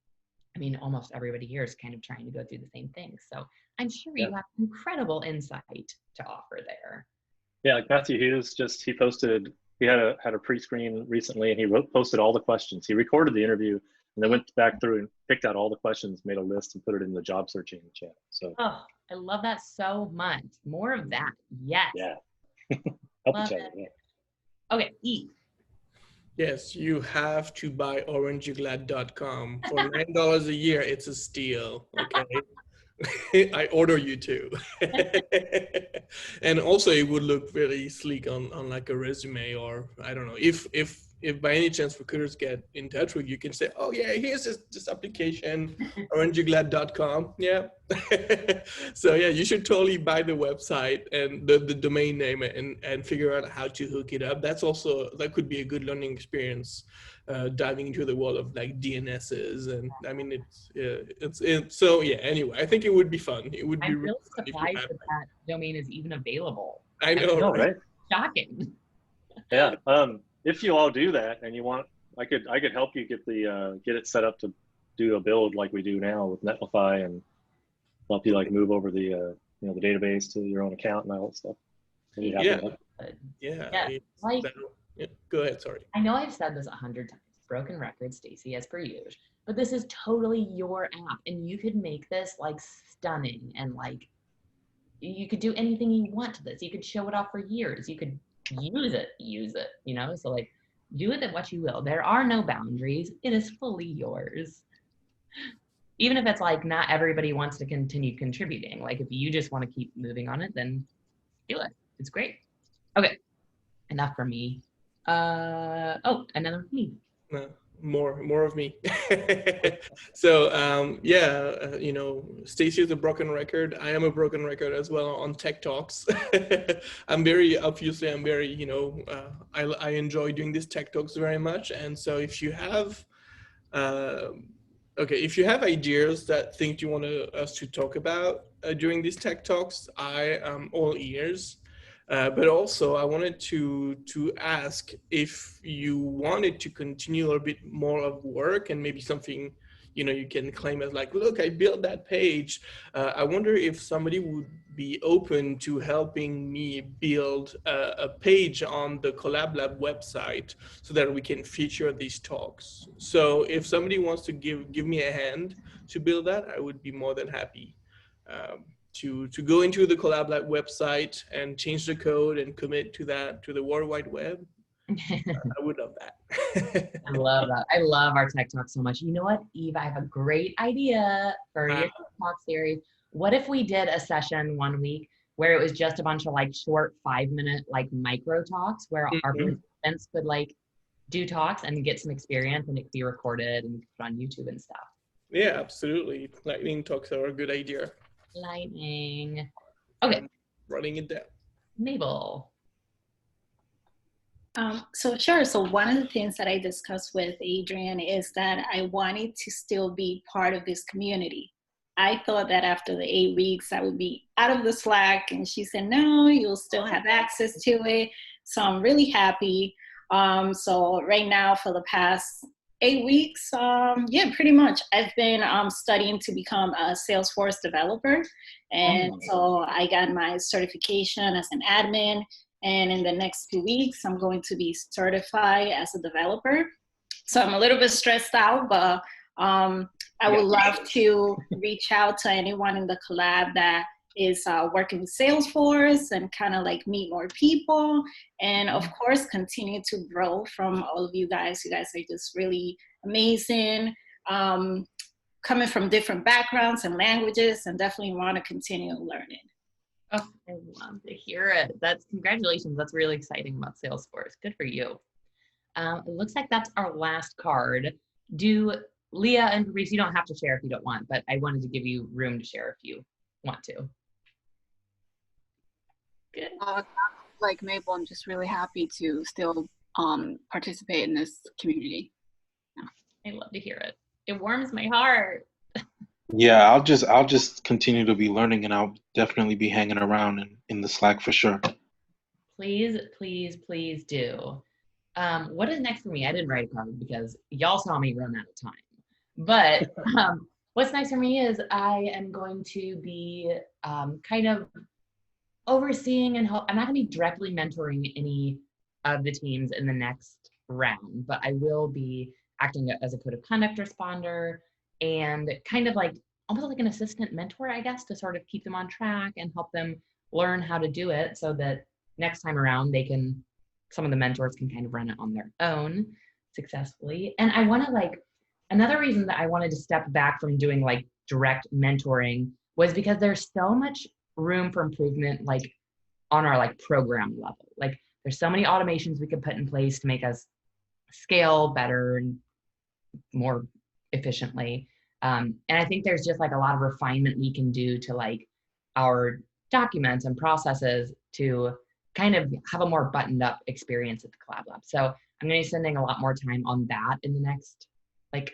I mean, almost everybody here is kind of trying to go through the same thing. So I'm sure you have incredible insight to offer there. Yeah, like Matthew Hughes, he had a pre-screen recently, and he posted all the questions. He recorded the interview and then went back through and picked out all the questions, made a list, and put it in the job searching chat. So I love that so much. More of that. Yes. Yeah. Help Love each other. it. Yeah. Okay, Eve. Yes, you have to buy orangeglad.com for $9 a year. It's a steal. Okay. I order you to. And also it would look very sleek on like a resume, or I don't know, if by any chance recruiters get in touch with you, can say, oh yeah, here's this application, orangeglad.com. Yeah. So yeah, you should totally buy the website and the domain name and figure out how to hook it up. That could be a good learning experience, diving into the world of like DNSs. And I mean, it's so yeah, anyway, I think it would be fun. It would be I'm really really fun surprised that domain is even available. I know, right? Shocking. Yeah. If you all do that and you want, I could help you get it set up to do a build like we do now with Netlify, and help you like move over the the database to your own account and all that stuff. Yeah. Go ahead. Sorry. I know I've said this 100 times. Broken record, Stacy, as per usual. But this is totally your app, and you could make this like stunning, and like you could do anything you want to this. You could show it off for years. You could use it, So like, do with it what you will. There are no boundaries. It is fully yours. Even if it's like not everybody wants to continue contributing. Like if you just want to keep moving on it, then do it. It's great. Okay, enough for me. Another me. More of me. So Stacy is a broken record. I am a broken record as well on Tech Talks. I'm very I enjoy doing these Tech Talks very much. And so if you have ideas that think you want us to talk about during these Tech Talks, I am all ears. But also, I wanted to ask if you wanted to continue a bit more of work and maybe something, you can claim as like, look, I built that page. I wonder if somebody would be open to helping me build a page on the Collab Lab website so that we can feature these talks. So if somebody wants to give me a hand to build that, I would be more than happy. To go into the Collab Lab website and change the code and commit to the World Wide Web. I would love that. I love that. I love our Tech Talk so much. You know what, Eve? I have a great idea for your Tech Talk series. What if we did a session one week where it was just a bunch of like short 5-minute like micro talks where our participants could like do talks and get some experience, and it could be recorded and put on YouTube and stuff. Yeah, absolutely. Lightning talks are a good idea. Lightning. Okay. I'm running it down. Mabel. So sure. So one of the things that I discussed with Adrian is that I wanted to still be part of this community. I thought that after the 8 weeks, I would be out of the Slack, and she said, no, you'll still have access to it. So I'm really happy. So right now, for the past 8 weeks, yeah, pretty much. I've been studying to become a Salesforce developer. And so I got my certification as an admin. And in the next 2 weeks, I'm going to be certified as a developer. So I'm a little bit stressed out, but I would love to reach out to anyone in the collab that is working with Salesforce and kind of like meet more people. And of course, continue to grow from all of you guys. You guys are just really amazing, coming from different backgrounds and languages, and definitely want to continue learning. Oh, I love to hear it. That's congratulations. That's really exciting about Salesforce. Good for you. It looks like that's our last card. Do Leah and Fabrice, you don't have to share if you don't want, but I wanted to give you room to share if you want to. Good. Like Mabel, I'm just really happy to still participate in this community. I love to hear it. It warms my heart. Yeah, I'll just continue to be learning, and I'll definitely be hanging around in the Slack for sure. Please, please, please do. What is next for me? I didn't write a card because y'all saw me run out of time. But what's next for me is I am going to be kind of overseeing and I'm not going to be directly mentoring any of the teams in the next round, but I will be acting as a code of conduct responder and kind of like almost like an assistant mentor, I guess, to sort of keep them on track and help them learn how to do it so that next time around some of the mentors can kind of run it on their own successfully. And I want to another reason that I wanted to step back from doing like direct mentoring was because there's so much room for improvement like on our like program level. Like there's so many automations we could put in place to make us scale better and more efficiently. And I think there's just like a lot of refinement we can do to like our documents and processes to kind of have a more buttoned up experience at the Collab Lab. So I'm going to be spending a lot more time on that in the next like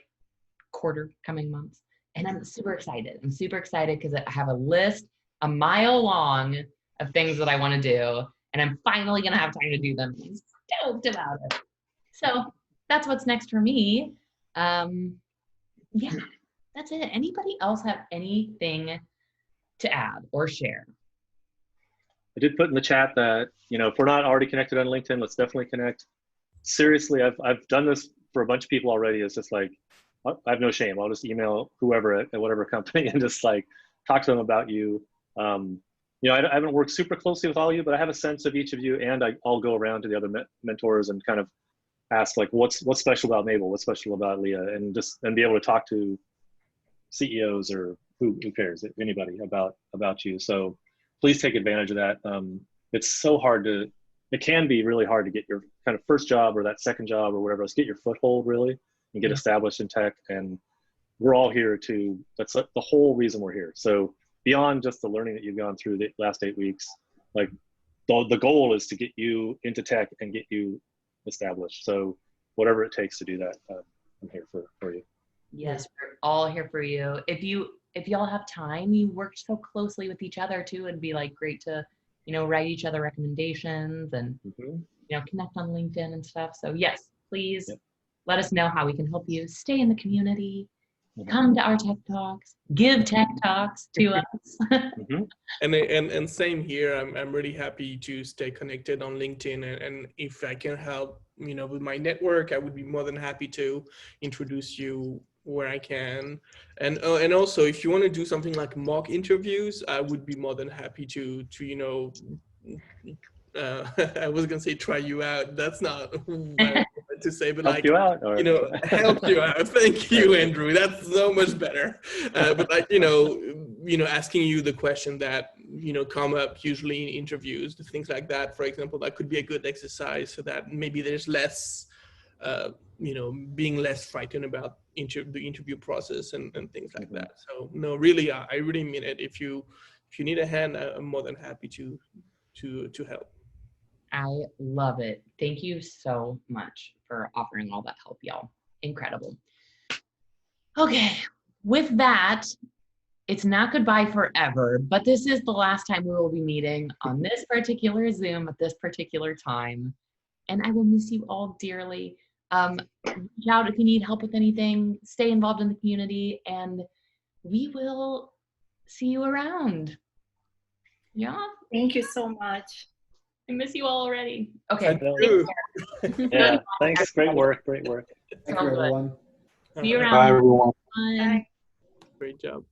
coming months. And I'm super excited. I'm super excited because I have a list a mile long of things that I want to do. And I'm finally going to have time to do them. I'm stoked about it. So that's what's next for me. Yeah, that's it. Anybody else have anything to add or share? I did put in the chat that, if we're not already connected on LinkedIn, let's definitely connect. Seriously, I've done this for a bunch of people already. It's just like, I have no shame. I'll just email whoever at whatever company and just like talk to them about you. I haven't worked super closely with all of you, but I have a sense of each of you, and I'll go around to the other mentors and kind of ask like, what's special about Mabel? What's special about Leah? And be able to talk to CEOs or who cares, anybody about you. So please take advantage of that. It's so hard it can be really hard to get your kind of first job or that second job or whatever else, get your foothold really and get established in tech. And we're all here that's the whole reason we're here. So beyond just the learning that you've gone through the last 8 weeks, like the goal is to get you into tech and get you established. So whatever it takes to do that, I'm here for you. Yes, we're all here for you. If y'all have time, you worked so closely with each other too. It'd be like great to, write each other recommendations and, connect on LinkedIn and stuff. So yes, please let us know how we can help you stay in the community, come to our tech talks, give tech talks to us. And same here. I'm really happy to stay connected on LinkedIn, and if I can help, with my network, I would be more than happy to introduce you where I can. And also, if you want to do something like mock interviews, I would be more than happy to I was gonna say try you out. That's not what I wanted to say, but help you out, or... help you out. Thank you, Andrew. That's so much better. But like asking you the question that come up usually in interviews, things like that. For example, that could be a good exercise so that maybe there's less, being less frightened about the interview process and things like that. So no, really, I really mean it. If you need a hand, I'm more than happy to help. I love it. Thank you so much for offering all that help, y'all. Incredible. Okay, with that, it's not goodbye forever, but this is the last time we will be meeting on this particular Zoom at this particular time. And I will miss you all dearly. Reach out if you need help with anything. Stay involved in the community, and we will see you around. Yeah. Thank you so much. I miss you all already. Okay. Yeah. Thanks. Great work. Great work. Thank you, everyone. See you around. Bye, everyone. Bye. Bye. Great job.